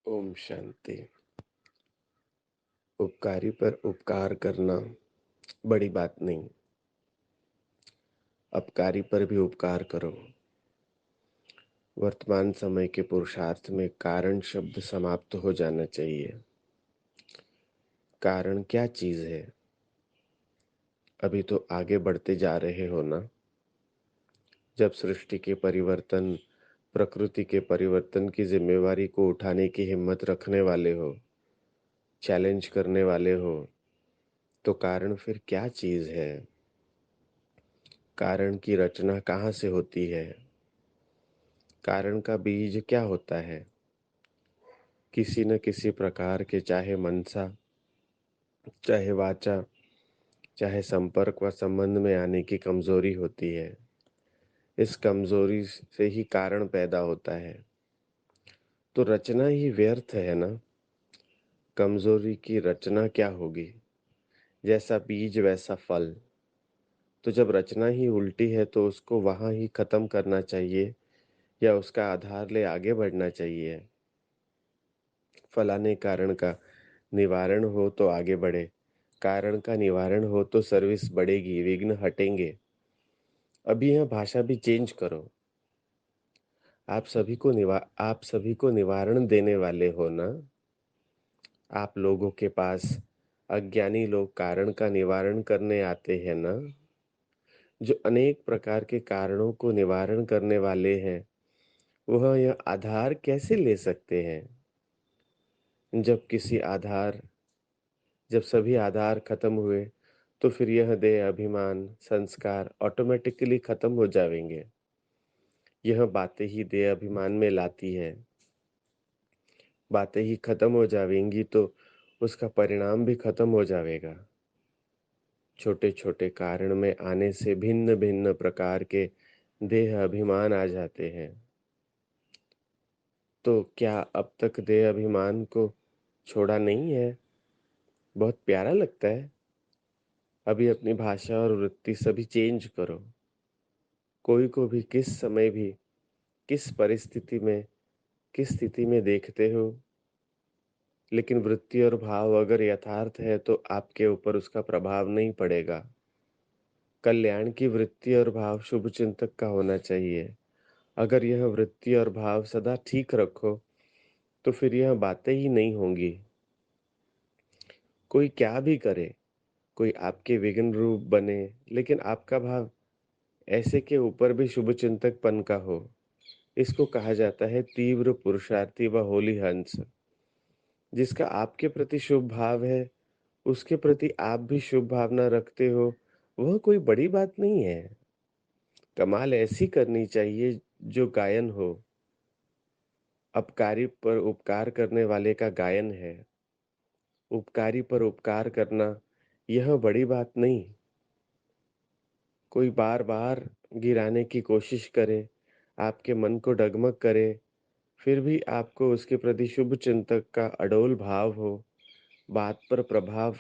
ओम शांति। उपकारी पर उपकार करना बड़ी बात नहीं, अपकारी पर भी उपकार करो। वर्तमान समय के पुरुषार्थ में कारण शब्द समाप्त हो जाना चाहिए। कारण क्या चीज है? अभी तो आगे बढ़ते जा रहे हो ना। जब सृष्टि के परिवर्तन, प्रकृति के परिवर्तन की जिम्मेवारी को उठाने की हिम्मत रखने वाले हो, चैलेंज करने वाले हो, तो कारण फिर क्या चीज है? कारण की रचना कहाँ से होती है? कारण का बीज क्या होता है? किसी न किसी प्रकार के, चाहे मनसा, चाहे वाचा, चाहे संपर्क व संबंध में आने की कमजोरी होती है। इस कमजोरी से ही कारण पैदा होता है। तो रचना ही व्यर्थ है ना। कमजोरी की रचना क्या होगी? जैसा बीज वैसा फल। तो जब रचना ही उल्टी है तो उसको वहां ही खत्म करना चाहिए या उसका आधार ले आगे बढ़ना चाहिए। फलाने कारण का निवारण हो तो आगे बढ़े, कारण का निवारण हो तो सर्विस बढ़ेगी, विघ्न हटेंगे। अभी यह भाषा भी चेंज करो। आप सभी को निवारण देने वाले हो ना। आप लोगों के पास अज्ञानी लोग कारण का निवारण करने आते हैं ना। जो अनेक प्रकार के कारणों को निवारण करने वाले हैं, वह यह आधार कैसे ले सकते हैं? जब किसी आधार जब सभी आधार खत्म हुए तो फिर यह देह अभिमान संस्कार ऑटोमेटिकली खत्म हो जाएंगे। यह बातें ही देह अभिमान में लाती है। बातें ही खत्म हो जाएंगी तो उसका परिणाम भी खत्म हो जाएगा। छोटे छोटे कारण में आने से भिन्न भिन्न प्रकार के देह अभिमान आ जाते हैं। तो क्या अब तक देह अभिमान को छोड़ा नहीं है? बहुत प्यारा लगता है। अभी अपनी भाषा और वृत्ति सभी चेंज करो। कोई को भी किस समय भी, किस परिस्थिति में, किस स्थिति में देखते हो, लेकिन वृत्ति और भाव अगर यथार्थ है तो आपके ऊपर उसका प्रभाव नहीं पड़ेगा। कल्याण की वृत्ति और भाव शुभ चिंतक का होना चाहिए। अगर यह वृत्ति और भाव सदा ठीक रखो तो फिर यह बातें ही नहीं होंगी। कोई क्या भी करे, कोई आपके विघ्न रूप बने, लेकिन आपका भाव ऐसे के ऊपर भी शुभ चिंतक पन का हो। इसको कहा जाता है तीव्र पुरुषार्थी व होली हंस। जिसका आपके प्रति शुभ भाव है, उसके प्रति आप भी शुभ भावना रखते हो, वह कोई बड़ी बात नहीं है। कमाल ऐसी करनी चाहिए जो गायन हो। अपकारी पर उपकार करने वाले का गायन है। उपकारी पर उपकार करना यह बड़ी बात नहीं। कोई बार बार गिराने की कोशिश करे, आपके मन को डगमग करे, फिर भी आपको उसके प्रति शुभ चिंतक का अडोल भाव हो, बात पर प्रभाव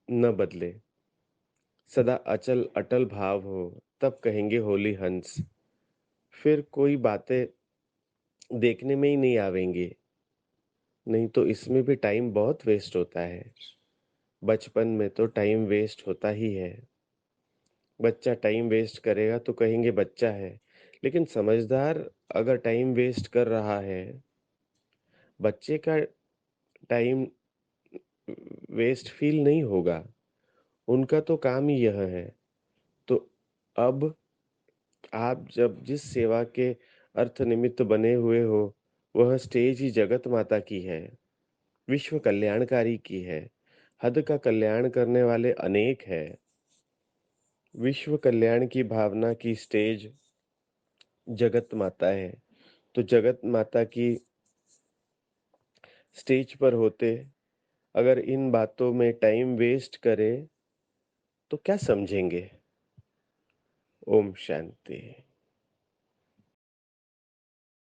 न बदले, सदा अचल अटल भाव हो, तब कहेंगे होली हंस। फिर कोई बातें देखने में ही नहीं आवेंगी। नहीं तो इसमें भी टाइम बहुत वेस्ट होता है। बचपन में तो टाइम वेस्ट होता ही है। बच्चा टाइम वेस्ट करेगा तो कहेंगे बच्चा है, लेकिन समझदार अगर टाइम वेस्ट कर रहा है, बच्चे का टाइम वेस्ट फील नहीं होगा। उनका तो काम ही यह है। तो अब आप जब जिस सेवा के अर्थ निमित्त बने हुए हो, वह स्टेज ही जगत माता की है, विश्व कल्याणकारी की है। हद का कल्याण करने वाले अनेक है। विश्व कल्याण की भावना की स्टेज जगत माता है। तो जगत माता की स्टेज पर होते अगर इन बातों में टाइम वेस्ट करे तो क्या समझेंगे? ओम शांति।